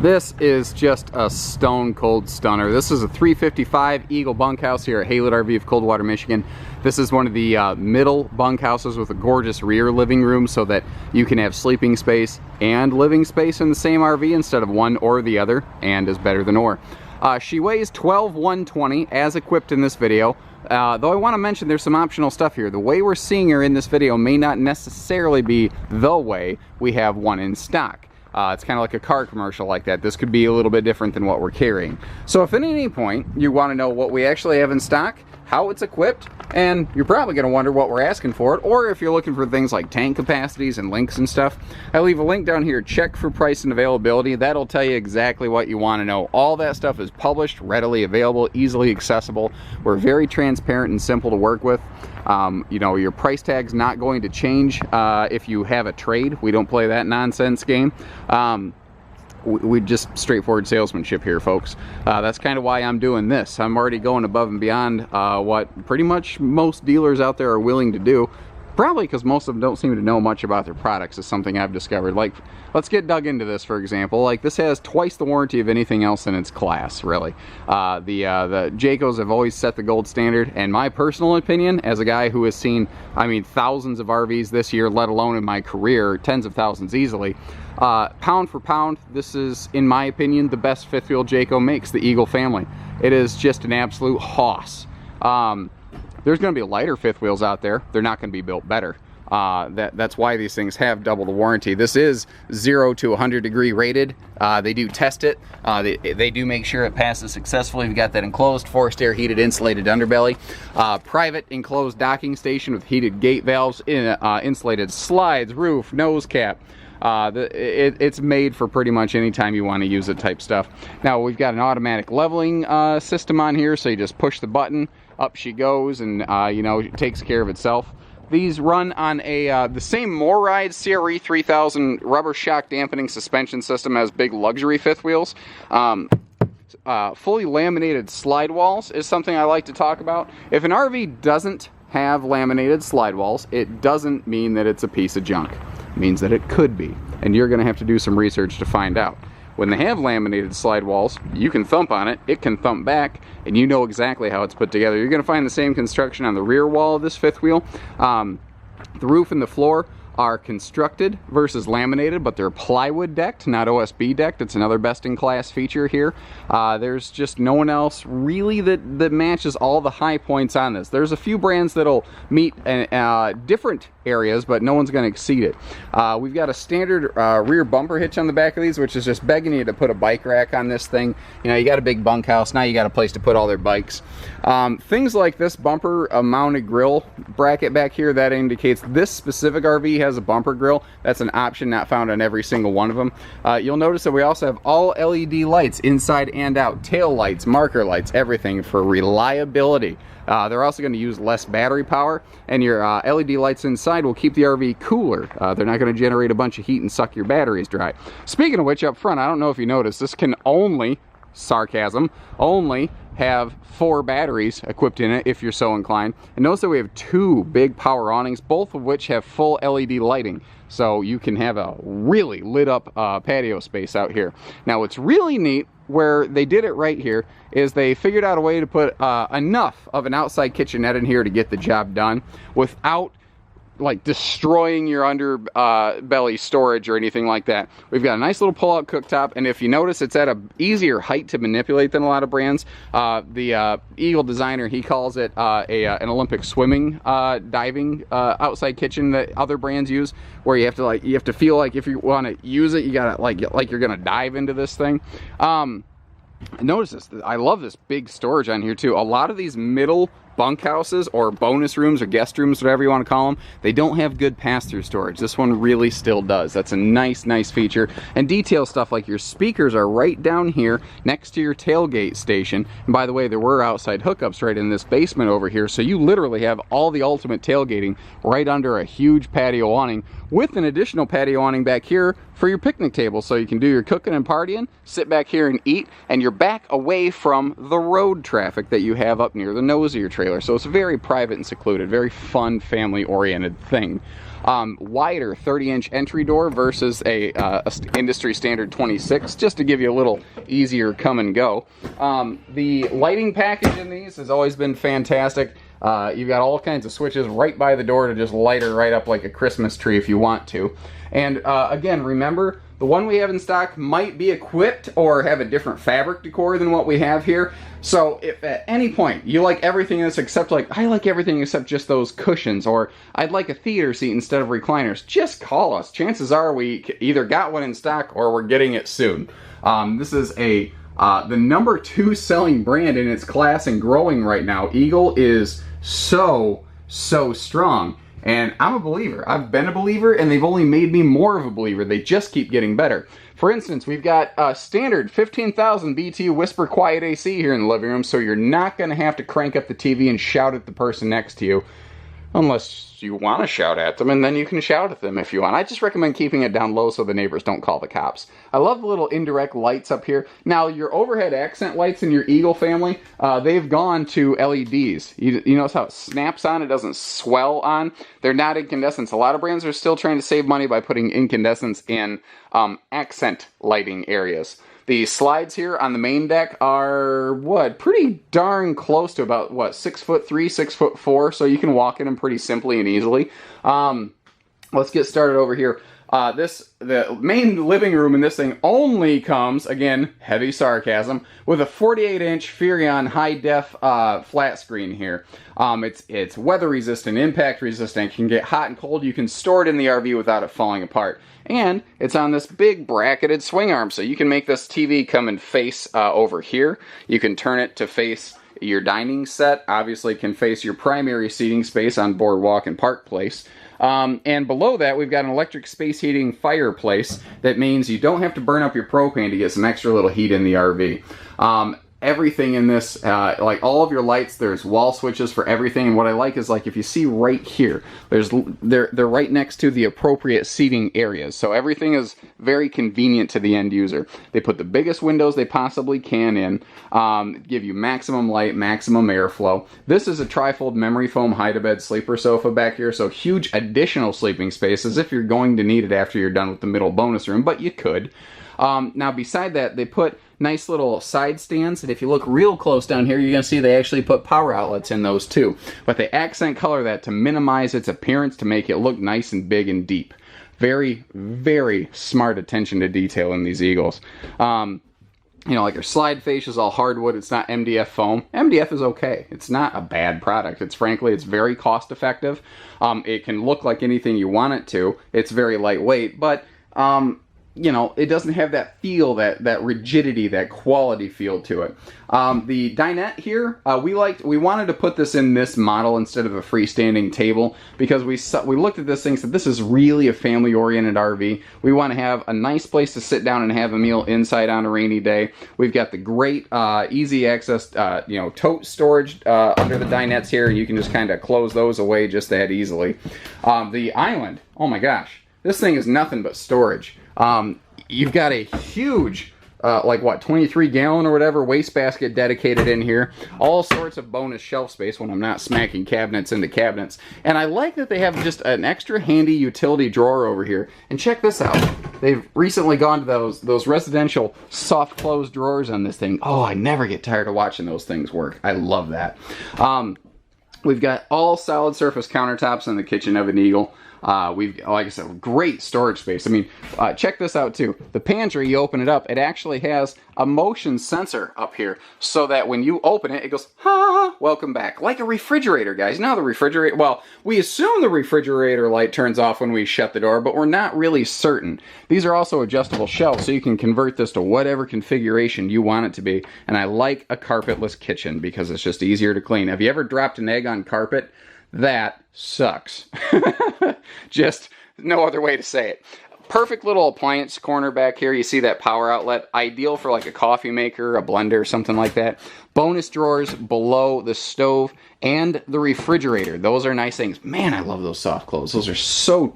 This is just a stone cold stunner. This is a 355 Eagle bunkhouse here at Haylett RV of Coldwater, Michigan. This is one of the middle bunkhouses with a gorgeous rear living room so that you can have sleeping space and living space in the same RV instead of one or the other, and is better than or. She weighs 12,120 as equipped in this video. Though I want to mention there's some optional stuff here. The way we're seeing her in this video may not necessarily be the way we have one in stock. It's kind of like a car commercial like that. This could be a little bit different than what we're carrying. So if at any point you want to know what we actually have in stock, how it's equipped, and you're probably going to wonder what we're asking for it, or if you're looking for things like tank capacities and links and stuff, I leave a link down here. Check for price and availability. That'll tell you exactly what you want to know. All that stuff is published, readily available, easily accessible. We're very transparent and simple to work with. You know, your price tag's not going to change if you have a trade. We don't play that nonsense game. We just straightforward salesmanship here, folks. That's kind of why I'm doing this. I'm already going above and beyond what pretty much most dealers out there are willing to do. Probably because most of them don't seem to know much about their products, is something I've discovered. Like, let's get dug into this, for example. Like, this has twice the warranty of anything else in its class, really. The Jaycos have always set the gold standard, and my personal opinion, as a guy who has seen, I mean, thousands of RVs this year, let alone in my career, tens of thousands easily, pound for pound, this is, in my opinion, the best fifth wheel Jayco makes, the Eagle family. It is just an absolute hoss. There's going to be lighter fifth wheels out there. They're not going to be built better. That's why these things have double the warranty. This is 0 to 100 degree rated. They do test it. They do make sure it passes successfully. We've got that enclosed, forced air heated insulated underbelly. Private enclosed docking station with heated gate valves, insulated slides, roof, nose cap. It's made for pretty much any time you want to use it type stuff. Now we've got an automatic leveling system on here, so you just push the button, up she goes, and you know, it takes care of itself. These run on the same MORryde CRE 3000 rubber shock dampening suspension system as big luxury fifth wheels. Fully laminated slide walls is something I like to talk about. If an RV doesn't have laminated slide walls, it doesn't mean that it's a piece of junk. It means that it could be, and you're going to have to do some research to find out. When they have laminated slide walls, you can thump on it, it can thump back, and you know exactly how it's put together. You're going to find the same construction on the rear wall of this fifth wheel. The roof and the floor are constructed versus laminated, but they're plywood decked, not OSB decked. It's another best-in-class feature here. There's just no one else really that matches all the high points on this. There's a few brands that'll meet different areas, but no one's going to exceed it. We've got a standard rear bumper hitch on the back of these, which is just begging you to put a bike rack on this thing. You know, you got a big bunkhouse, now you got a place to put all their bikes. Things like this bumper mounted grill bracket back here, that indicates this specific RV has a bumper grill. That's an option not found on every single one of them. You'll notice that we also have all LED lights inside and out, tail lights, marker lights, everything for reliability. They're also going to use less battery power, and your LED lights inside will keep the RV cooler. They're not going to generate a bunch of heat and suck your batteries dry. Speaking of which, up front, I don't know if you noticed, this can only, sarcasm, only have 4 batteries equipped in it if you're so inclined. And notice that we have 2 big power awnings, both of which have full LED lighting. So you can have a really lit up patio space out here. Now what's really neat, where they did it right here, is they figured out a way to put enough of an outside kitchenette in here to get the job done without like destroying your underbelly storage or anything like that. We've got a nice little pull-out cooktop, and if you notice, it's at an easier height to manipulate than a lot of brands. The Eagle designer, he calls it an Olympic swimming diving outside kitchen that other brands use, where you have to feel like if you want to use it, you gotta like you're gonna dive into this thing. Notice this, I love this big storage on here too. A lot of these middle bunkhouses or bonus rooms or guest rooms, whatever you want to call them, they don't have good pass-through storage. This one really still does. That's a nice feature. And detail stuff like your speakers are right down here next to your tailgate station. And by the way, there were outside hookups right in this basement over here, so you literally have all the ultimate tailgating right under a huge patio awning, with an additional patio awning back here for your picnic table, so you can do your cooking and partying, sit back here and eat, and you're back away from the road traffic that you have up near the nose of your trailer. trailer. So it's very private and secluded, very fun, family-oriented thing. Wider 30-inch entry door versus a industry standard 26, just to give you a little easier come and go. The lighting package in these has always been fantastic. You've got all kinds of switches right by the door to just light her right up like a Christmas tree if you want to. And again, remember, the one we have in stock might be equipped or have a different fabric decor than what we have here. So if at any point you like everything in this except, like, I like everything except just those cushions, or I'd like a theater seat instead of recliners, just call us. Chances are we either got one in stock or we're getting it soon. This is the number 2 selling brand in its class and growing right now. Eagle is so strong. And I'm a believer. I've been a believer, and they've only made me more of a believer. They just keep getting better. For instance, we've got a standard 15,000 BTU Whisper Quiet AC here in the living room, so you're not going to have to crank up the TV and shout at the person next to you. Unless you want to shout at them, and then you can shout at them if you want. I just recommend keeping it down low so the neighbors don't call the cops. I love the little indirect lights up here. Now, your overhead accent lights in your Eagle family, they've gone to LEDs. You notice how it snaps on, it doesn't swell on. They're not incandescents. A lot of brands are still trying to save money by putting incandescents in accent lighting areas. The slides here on the main deck are, pretty darn close to about, 6'3", 6'4", so you can walk in them pretty simply and easily. Let's get started over here. The main living room in this thing only comes, again, heavy sarcasm, with a 48-inch Furrion high-def flat screen here. It's weather resistant, impact resistant, it can get hot and cold. You can store it in the RV without it falling apart. And it's on this big bracketed swing arm, so you can make this TV come and face over here. You can turn it to face your dining set. Obviously, can face your primary seating space on Boardwalk and Park Place. And below that, we've got an electric space heating fireplace. That means you don't have to burn up your propane to get some extra little heat in the RV. Everything in this, like all of your lights, there's wall switches for everything. And what I like is, like, if you see right here, they're right next to the appropriate seating areas. So everything is very convenient to the end user. They put the biggest windows they possibly can in, give you maximum light, maximum airflow. This is a trifold memory foam hide-a-bed sleeper sofa back here, so huge additional sleeping space, as if you're going to need it after you're done with the middle bonus room, but you could. Now, beside that, they put nice little side stands, and if you look real close down here, you're going to see they actually put power outlets in those too. But they accent color that to minimize its appearance, to make it look nice and big and deep. Very, very smart attention to detail in these Eagles. Like our slide fascia is all hardwood. It's not MDF foam. MDF is okay. It's not a bad product. It's very cost effective. It can look like anything you want it to. It's very lightweight, but it doesn't have that feel, that rigidity, that quality feel to it. The dinette here, we wanted to put this in this model instead of a freestanding table, because we looked at this thing and said, this is really a family-oriented RV. We want to have a nice place to sit down and have a meal inside on a rainy day. We've got the great easy access, tote storage under the dinettes here. You can just kind of close those away just that easily. The island, oh my gosh, this thing is nothing but storage. You've got a huge, 23-gallon or whatever wastebasket dedicated in here. All sorts of bonus shelf space when I'm not smacking cabinets into cabinets. And I like that they have just an extra handy utility drawer over here. And check this out. They've recently gone to those residential soft close drawers on this thing. Oh, I never get tired of watching those things work. I love that. We've got all solid surface countertops in the kitchen of an Eagle. We've, like I said, great storage space. I mean, check this out too. The pantry, you open it up, it actually has a motion sensor up here, so that when you open it, it goes, ha, welcome back. Like a refrigerator, guys. Now the refrigerator, well, we assume the refrigerator light turns off when we shut the door, but we're not really certain. These are also adjustable shelves, so you can convert this to whatever configuration you want it to be. And I like a carpetless kitchen because it's just easier to clean. Have you ever dropped an egg on carpet? That sucks. Just no other way to say it. Perfect little appliance corner back here. You see that power outlet. Ideal for like a coffee maker, a blender, something like that. Bonus drawers below the stove and the refrigerator. Those are nice things. Man, I love those soft close. Those are so...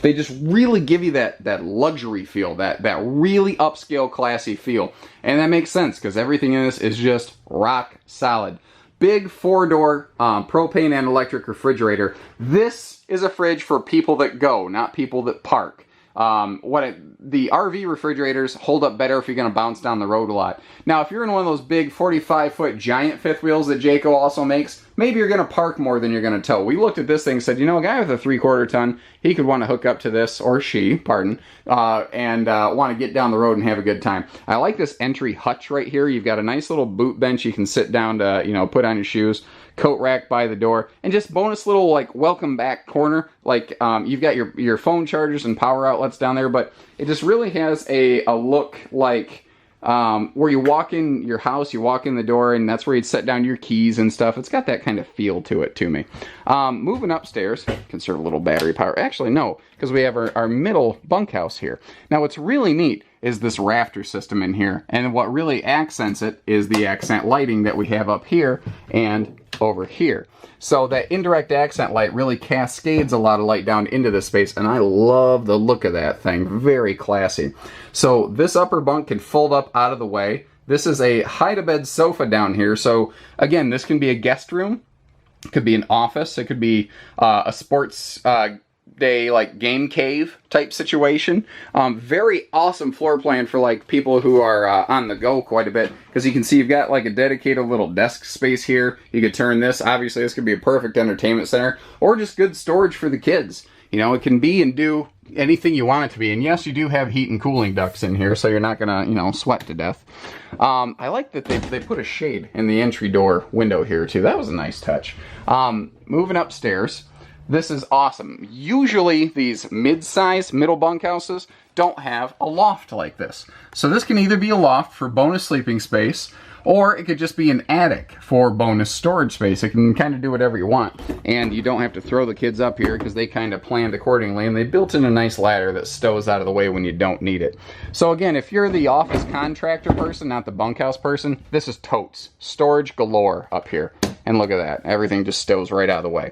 They just really give you that luxury feel, that really upscale, classy feel. And that makes sense because everything in this is just rock solid. big 4-door propane and electric refrigerator. This is a fridge for people that go, not people that park. The RV refrigerators hold up better if you're going to bounce down the road a lot. Now, if you're in one of those big 45-foot giant fifth wheels that Jayco also makes, maybe you're going to park more than you're going to tow. We looked at this thing and said, you know, a guy with a 3/4 ton, he could want to hook up to this, or she, pardon, and want to get down the road and have a good time. I like this entry hutch right here. You've got a nice little boot bench you can sit down to, you know, put on your shoes. Coat rack by the door, and just bonus little like welcome back corner. Like you've got your phone chargers and power outlets down there, but it just really has a look like where you walk in your house, you walk in the door, and that's where you'd set down your keys and stuff. It's got that kind of feel to it to me. Moving upstairs, conserve a little battery power. Actually, no, because we have our middle bunkhouse here. Now, what's really neat is this rafter system in here, and what really accents it is the accent lighting that we have up here and over here. So that indirect accent light really cascades a lot of light down into this space, and I love the look of that thing. Very classy. So this upper bunk can fold up out of the way. This is a hide-a-bed sofa down here. So again, this can be a guest room. It could be an office. It could be a sports day like game cave type situation. Very awesome floor plan for like people who are on the go quite a bit, because you can see you've got like a dedicated little desk space here. You could turn this, obviously this could be a perfect entertainment center, or just good storage for the kids. You know, it can be and do anything you want it to be. And yes, you do have heat and cooling ducts in here, so you're not gonna, you know, sweat to death. I like that they put a shade in the entry door window here too. That was a nice touch. Moving upstairs, this is awesome. Usually these mid-size middle bunkhouses don't have a loft like this. So this can either be a loft for bonus sleeping space, or it could just be an attic for bonus storage space. It can kind of do whatever you want. And you don't have to throw the kids up here because they kind of planned accordingly, and they built in a nice ladder that stows out of the way when you don't need it. So again, if you're the office contractor person, not the bunkhouse person, this is totes. Storage galore up here. And look at that. Everything just stows right out of the way.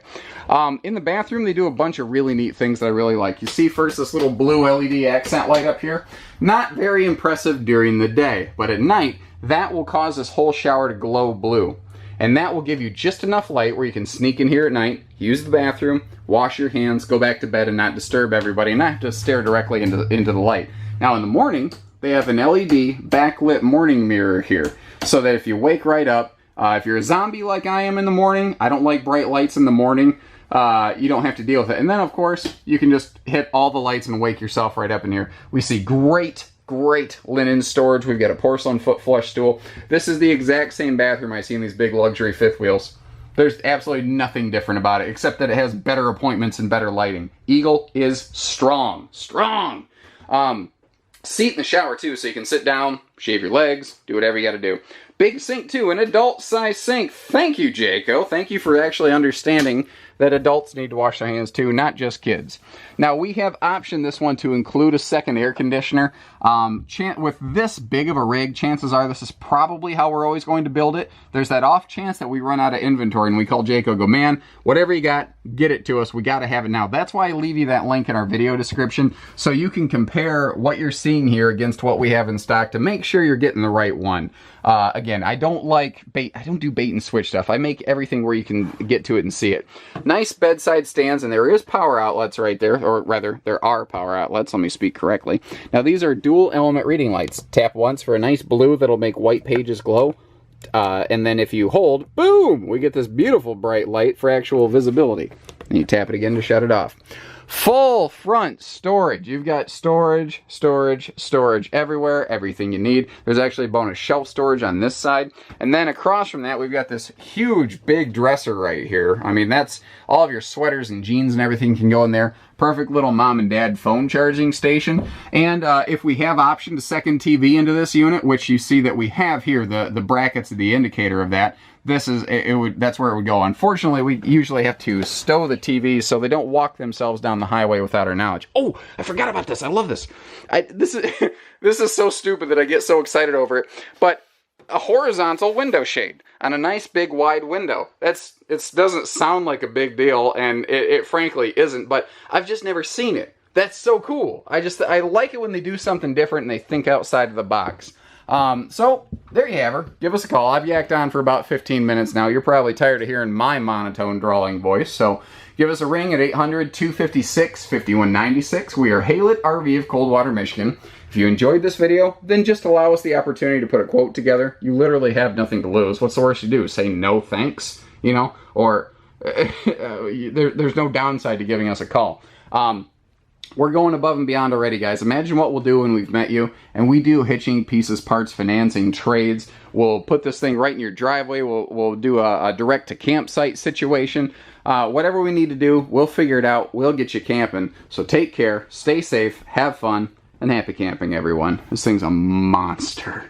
In the bathroom, they do a bunch of really neat things that I really like. You see first this little blue LED accent light up here. Not very impressive during the day, but at night, that will cause this whole shower to glow blue. And that will give you just enough light where you can sneak in here at night, use the bathroom, wash your hands, go back to bed and not disturb everybody, and not have to stare directly into the light. Now in the morning, they have an LED backlit morning mirror here, so that if you wake right up, if you're a zombie like I am in the morning, I don't like bright lights in the morning, you don't have to deal with it. And then, of course, you can just hit all the lights and wake yourself right up in here. We see great linen storage. We've got a porcelain foot flush stool. This is the exact same bathroom I see in these big luxury fifth wheels. There's absolutely nothing different about it, except that it has better appointments and better lighting. Eagle is strong. Seat in the shower, too, so you can sit down, shave your legs, do whatever you got to do. Big sink, too, an adult-size sink. Thank you, Jayco. Thank you for actually understanding that adults need to wash their hands, too, not just kids. Now, we have optioned this one to include a second air conditioner. With this big of a rig, chances are this is probably how we're always going to build it. There's that off chance that we run out of inventory, and we call Jayco, go, man, whatever you got, get it to us. We got to have it now. That's why I leave you that link in our video description, so you can compare what you're seeing here against what we have in stock to make sure you're getting the right one. Again, I don't do bait and switch stuff. I make everything where you can get to it and see it. Nice bedside stands, and there is power outlets right there, or rather, there are power outlets. Let me speak correctly. Now, these are dual element reading lights. Tap once for a nice blue that'll make white pages glow. And then if you hold, boom, we get this beautiful bright light for actual visibility. And you tap it again to shut it off. Full front storage. You've got storage everywhere, everything you need. There's actually bonus shelf storage on this side. And then across from that, we've got this huge big dresser right here. I mean, that's all of your sweaters and jeans and everything can go in there. Perfect little mom and dad phone charging station. And if we have optioned a second TV into this unit, which you see that we have here, the brackets are the indicator of that. That's where it would go. Unfortunately, we usually have to stow the TVs so they don't walk themselves down the highway without our knowledge. Oh, I forgot about this. I love this. This is so stupid that I get so excited over it. But a horizontal window shade on a nice big wide window. It doesn't sound like a big deal, and it frankly isn't, but I've just never seen it. That's so cool. I like it when they do something different and they think outside of the box. So there you have her. Give us a call. I've yacked on for about 15 minutes now. You're probably tired of hearing my monotone drawling voice, so give us a ring at 800-256-5196. We are Haylett RV of Coldwater, Michigan. If you enjoyed this video, then just allow us the opportunity to put a quote together. You literally have nothing to lose. What's the worst you do? Say no thanks, you know? Or there's no downside to giving us a call. We're going above and beyond already, guys. Imagine what we'll do when we've met you. And we do hitching, pieces, parts, financing, trades. We'll put this thing right in your driveway. We'll do a direct-to-campsite situation. Whatever we need to do, we'll figure it out. We'll get you camping. So take care, stay safe, have fun, and happy camping, everyone. This thing's a monster.